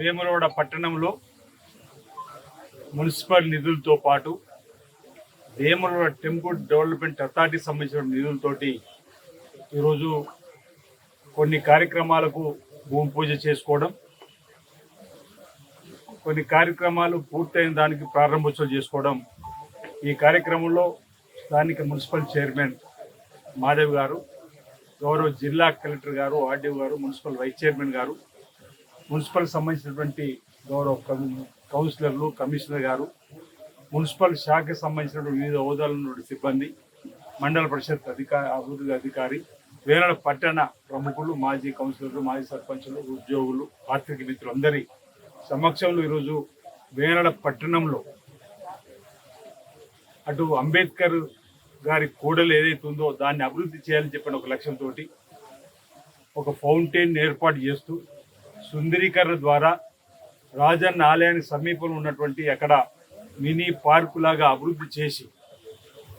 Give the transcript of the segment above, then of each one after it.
వేములవాడ పట్టణంలో మున్సిపల్ నిధులతో పాటు వేములవాడ టెంపుల్ డెవలప్మెంట్ అథారిటీకి సంబంధించిన నిధులతోటి ఈరోజు కొన్ని కార్యక్రమాలకు భూమి పూజ చేసుకోవడం, కొన్ని కార్యక్రమాలు పూర్తయిన దానికి ప్రారంభోత్సవం చేసుకోవడం. ఈ కార్యక్రమంలో స్థానిక మున్సిపల్ చైర్మన్ మాధవ్ గారు, గౌరవ జిల్లా కలెక్టర్ గారు, ఆర్డీఓ గారు, మున్సిపల్ వైస్ చైర్మన్ గారు, మున్సిపల్ సంబంధించినటువంటి గౌరవ కౌన్సిలర్లు, కమిషనర్ గారు, మున్సిపల్ శాఖకు సంబంధించినటువంటి వివిధ హోదాల నుండి సిబ్బంది, మండల పరిషత్ అభివృద్ధి అధికారి, వేనాడ పట్టణ ప్రముఖులు, మాజీ కౌన్సిలర్లు, మాజీ సర్పంచులు, ఉద్యోగులు, ఆర్థిక మిత్రులందరి సమక్షంలో ఈరోజు వేనాడ పట్టణంలో అటు అంబేద్కర్ గారి కూడలు ఏదైతే ఉందో దాన్ని అభివృద్ధి చేయాలని చెప్పిన ఒక లక్ష్యంతో ఒక ఫౌంటైన్ ఏర్పాటు చేస్తూ సుందరీకరణ ద్వారా రాజన్న ఆలయానికి సమీపంలో ఉన్నటువంటి అక్కడ మినీ పార్కు లాగా అభివృద్ధి చేసి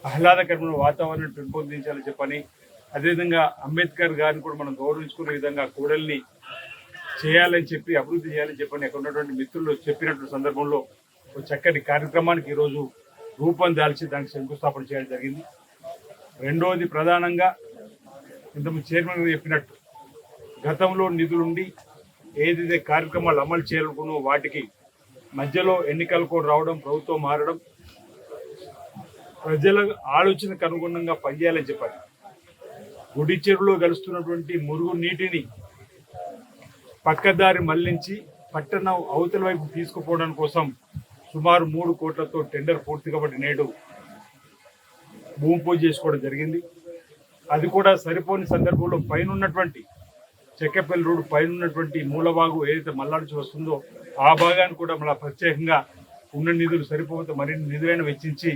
ఆహ్లాదకరమైన వాతావరణం పెంపొందించాలని చెప్పని, అదేవిధంగా అంబేద్కర్ గారిని కూడా మనం గౌరవించుకునే విధంగా కూడలిని చేయాలని చెప్పి, అభివృద్ధి చేయాలని చెప్పని అక్కడ ఉన్నటువంటి మిత్రులు చెప్పినటువంటి సందర్భంలో ఒక చక్కటి కార్యక్రమానికి ఈరోజు రూపం దాల్చి దానికి శంకుస్థాపన చేయడం జరిగింది. రెండవది ప్రధానంగా ఇంతకుముందు చైర్మన్ చెప్పినట్టు గతంలో నిధులుండి ఏదైతే కార్యక్రమాలు అమలు చేయాలనుకున్నో వాటికి మధ్యలో ఎన్నికలు కూడా రావడం, ప్రభుత్వం మారడం, ప్రజల ఆలోచనకు అనుగుణంగా పనిచేయాలని చెప్పాలి. గుడి చెరువులో కలుస్తున్నటువంటి మురుగు నీటిని పక్కదారి మళ్లించి పట్టణం అవతల వైపు తీసుకుపోవడం కోసం సుమారు 3 కోట్లతో టెండర్ పూర్తి కాబట్టి నేడు భూమి పూజ చేసుకోవడం జరిగింది. అది కూడా సరిపోని సందర్భంలో పైన ఉన్నటువంటి చెక్కపల్లి రోడ్డు పైన ఉన్నటువంటి మూలబాగు ఏదైతే మల్లాడిచి వస్తుందో ఆ భాగాన్ని కూడా మళ్ళీ ప్రత్యేకంగా ఉన్న నిధులు సరిపోతే మరిన్ని నిధులైన వెచ్చించి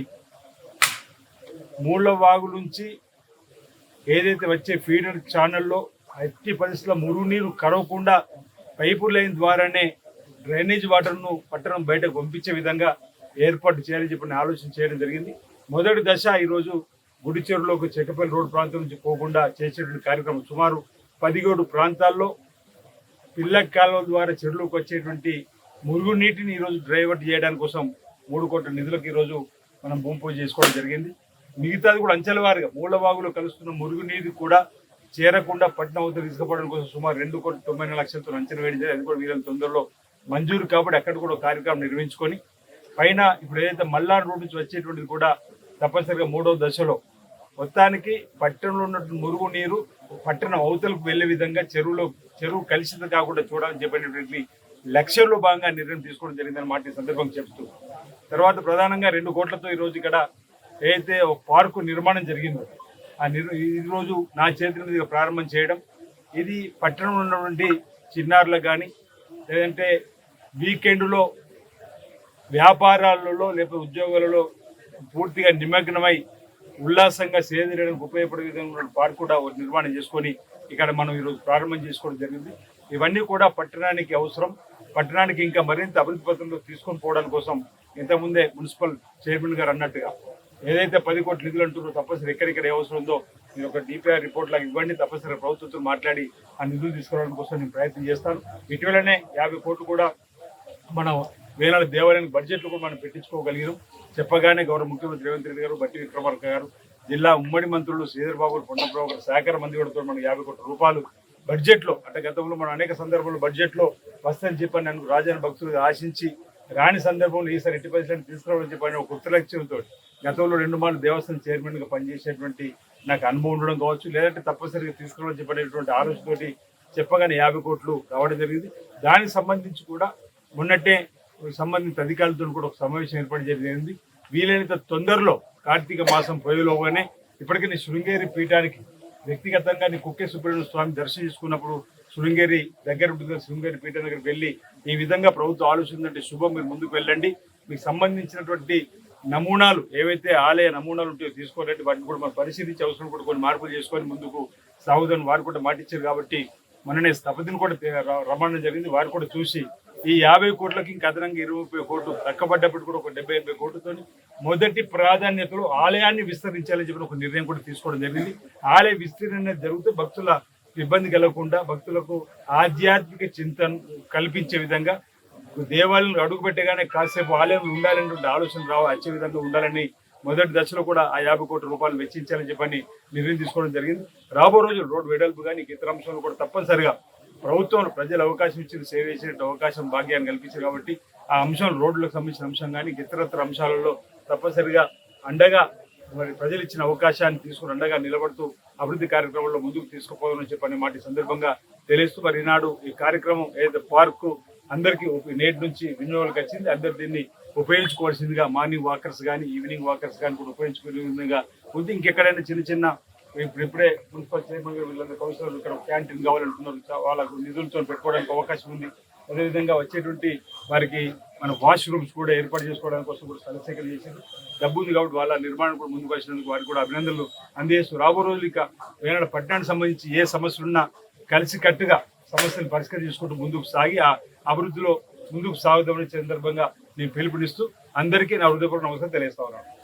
మూలబాగు నుంచి ఏదైతే వచ్చే ఫీడర్ ఛానల్లో ఎట్టి పరిస్థితుల్లో మురుగునీరు కరవకుండా పైపు లైన్ ద్వారానే డ్రైనేజ్ వాటర్ను పట్టణం బయటకు పంపించే విధంగా ఏర్పాటు చేయాలని చెప్పిన ఆలోచన చేయడం జరిగింది. మొదటి దశ ఈరోజు గుడి చెరువులోకి చెక్కపల్లి రోడ్డు ప్రాంతం నుంచి పోకుండా చేసేటువంటి కార్యక్రమం సుమారు 17 ప్రాంతాల్లో పిల్ల కాలువల ద్వారా చెరువులోకి వచ్చేటువంటి మురుగునీటిని ఈరోజు డైవర్ట్ చేయడానికి కోసం 3 కోట్ల నిధులకు ఈరోజు మనం భూమి పూజ చేసుకోవడం జరిగింది. మిగతాది కూడా అంచెల వారిగా మూలబాగులో కలుస్తున్న మురుగునీరు కూడా చేరకుండా పట్టణం అవుతూ తీసుకుపోవడం కోసం సుమారు 2,90,00,000తో అంచనా వేయడం జరిగింది. అది కూడా వీళ్ళ తొందరలో మంజూరు కాబట్టి అక్కడ కూడా కార్యక్రమం నిర్వహించుకొని పైన ఇప్పుడు ఏదైతే మల్లాడు రోడ్డు నుంచి వచ్చేటువంటిది కూడా తప్పనిసరిగా 3వ దశలో మొత్తానికి పట్టణంలో ఉన్నటువంటి మురుగు నీరు పట్టణం అవతలకు వెళ్లే విధంగా చెరువు కలుషితం కాకుండా చూడాలని చెప్పినటువంటి లక్ష్యంలో భాగంగా నిర్ణయం తీసుకోవడం జరిగిందని మాట ఈ సందర్భంగా చెప్తూ, తర్వాత ప్రధానంగా 2 కోట్లతో ఈరోజు ఇక్కడ ఏదైతే ఒక పార్కు నిర్మాణం జరిగిందో ఈరోజు నా చేతుల మీదుగా ప్రారంభం చేయడం, ఇది పట్టణంలో ఉన్నటువంటి చిన్నారులకు కానీ లేదంటే వీకెండ్లో వ్యాపారాలలో లేకపోతే ఉద్యోగాలలో పూర్తిగా నిమగ్నమై ఉల్లాసంగా సేదడానికి ఉపయోగపడే విధంగా పార్క్ కూడా నిర్మాణం చేసుకొని ఇక్కడ మనం ఈరోజు ప్రారంభం చేసుకోవడం జరిగింది. ఇవన్నీ కూడా పట్టణానికి అవసరం, పట్టణానికి ఇంకా మరింత అభివృద్ధి పథంలో తీసుకొని పోవడానికి కోసం ఇంతకుముందే మున్సిపల్ చైర్మన్ గారు అన్నట్టుగా ఏదైతే 10 కోట్ల నిధులు అంటున్నారో తప్పనిసరి ఎక్కడెక్కడ ఏ అవసరం ఉందో నేను ఒక డిపిఆర్ రిపోర్ట్ లాగా ఇవ్వండి, తప్పనిసరి ప్రభుత్వంతో మాట్లాడి ఆ నిధులు తీసుకురావడం కోసం నేను ప్రయత్నం చేస్తాను. ఇటీవలనే 50 కోట్లు కూడా మనం వేనాడు దేవాలయానికి బడ్జెట్లు కూడా మనం పెట్టించుకోగలిగాం. చెప్పగానే గౌరవ ముఖ్యమంత్రి రేవంత్ రెడ్డి గారు, బట్టి విక్రమార్క గారు, జిల్లా ఉమ్మడి మంత్రులు శ్రీధర్ బాబు, పొన్నప్రభు గారు, సహకార మంత్రి కూడా మనం 50 కోట్ల రూపాయలు బడ్జెట్లో, అంటే గతంలో మనం అనేక సందర్భాల్లో బడ్జెట్లో వస్తుందని చెప్పని నన్ను రాజాని భక్తులుగా ఆశించి రాని సందర్భంలో ఈసారి 80% తీసుకురావాలని చెప్పని ఒక కొత్త లక్ష్యంతో గతంలో 2 మార్లు దేవస్థానం చైర్మన్గా పనిచేసేటువంటి నాకు అనుభవం ఉండడం కావచ్చు, లేదంటే తప్పనిసరిగా తీసుకురావాలని చెప్పనేటువంటి ఆలోచనతోటి చెప్పగానే 50 కోట్లు రావడం జరిగింది. దానికి సంబంధించి కూడా మొన్నట్టే సంబంధిత అధికారులతో కూడా ఒక సమావేశం ఏర్పాటు జరిగింది. వీలైనంత తొందరలో కార్తీక మాసం పోయేలోగానే ఇప్పటికే నీ శృంగేరి పీఠానికి వ్యక్తిగతంగా నీ కుక్కే సుబ్రహ్మణ్య స్వామి దర్శనం చేసుకున్నప్పుడు శృంగేరి దగ్గర ఉంటుంది, శృంగేరి పీఠం దగ్గరికి వెళ్ళి ఈ విధంగా ప్రభుత్వం ఆలోచిందంటే శుభం, మీరు ముందుకు వెళ్ళండి, మీకు సంబంధించినటువంటి నమూనాలు ఏవైతే ఆలయ నమూనాలు ఉంటాయో తీసుకోవాలంటే వాటిని కూడా మనం పరిశీలించి అవసరం కూడా కొన్ని మార్పులు చేసుకొని ముందుకు సాగుదని వారు కూడా మాటిచ్చారు. కాబట్టి మొన్ననే స్థపతిని కూడా రమ్మడం జరిగింది. వారు కూడా చూసి ఈ 50 కోట్లకి ఇంకా అదనంగా 20-30 కోట్లు తక్కబడ్డప్పుడు కూడా ఒక 70-80 కోట్లతో మొదటి ప్రాధాన్యతలో ఆలయాన్ని విస్తరించాలని చెప్పి ఒక నిర్ణయం కూడా తీసుకోవడం జరిగింది. ఆలయ విస్తరణ జరిగితే భక్తుల ఇబ్బంది కలగకుండా భక్తులకు ఆధ్యాత్మిక చింతన కల్పించే విధంగా దేవాలయం అడుగు పెట్టగానే కాసేపు ఆలయం ఉండాలనేటువంటి ఆలోచన వచ్చే విధంగా ఉండాలని మొదటి దశలో కూడా ఆ 50 కోట్ల రూపాయలు వెచ్చించాలని చెప్పని నిర్ణయం తీసుకోవడం జరిగింది. రాబో రోజులు రోడ్డు వెడల్పు కానీ ఇతర అంశాలు కూడా తప్పనిసరిగా ప్రభుత్వంలో ప్రజలు అవకాశం ఇచ్చింది, సేవ చేసే అవకాశం భాగ్యాన్ని కల్పించారు కాబట్టి ఆ అంశం రోడ్లకు సంబంధించిన అంశం కానీ ఇతరత్ర అంశాలలో తప్పనిసరిగా అండగా మరి ప్రజలు ఇచ్చిన అవకాశాన్ని తీసుకుని అండగా నిలబడుతూ అభివృద్ధి కార్యక్రమంలో ముందుకు తీసుకుపోవాలని చెప్పని మాట ఈ సందర్భంగా తెలియస్తూ మరి ఈనాడు ఈ కార్యక్రమం ఏదైతే పార్కు అందరికీ నేటి నుంచి వినియోగాలకు వచ్చింది. అందరు దీన్ని ఉపయోగించుకోవాల్సిందిగా మార్నింగ్ వాకర్స్ కానీ ఈవినింగ్ వాకర్స్ కానీ కూడా ఉపయోగించుకునే విధంగా ఉంది. ఇంకెక్కడైనా చిన్న చిన్న ఇప్పుడే మున్సిపల్ చైర్మన్ వీళ్ళందరూ కౌన్సిలర్ ఇక్కడ క్యాంటీన్ కావాలంటున్నారు, వాళ్ళకు నిధులతో పెట్టుకోవడానికి అవకాశం ఉంది. అదేవిధంగా వచ్చేటువంటి వారికి మన వాష్రూమ్స్ కూడా ఏర్పాటు చేసుకోవడానికి కోసం కూడా స్థలసేకరణ చేశారు. డబ్బు ఉంది కాబట్టి వాళ్ళ నిర్మాణం కూడా ముందుకు వచ్చినందుకు వారికి కూడా అభినందనలు అందజేస్తూ రాబో రోజులు ఇక వేనాడు పట్టణానికి సంబంధించి ఏ సమస్యలున్నా కలిసి కట్టుగా సమస్యలు పరిష్కరించుకుంటూ ముందుకు సాగి ఆ అభివృద్ధిలో ముందుకు సాగుదామనే సందర్భంగా నేను పిలుపునిస్తూ అందరికీ నా హృదయపూర్వక నమస్కారం తెలియజేస్తా ఉన్నాను.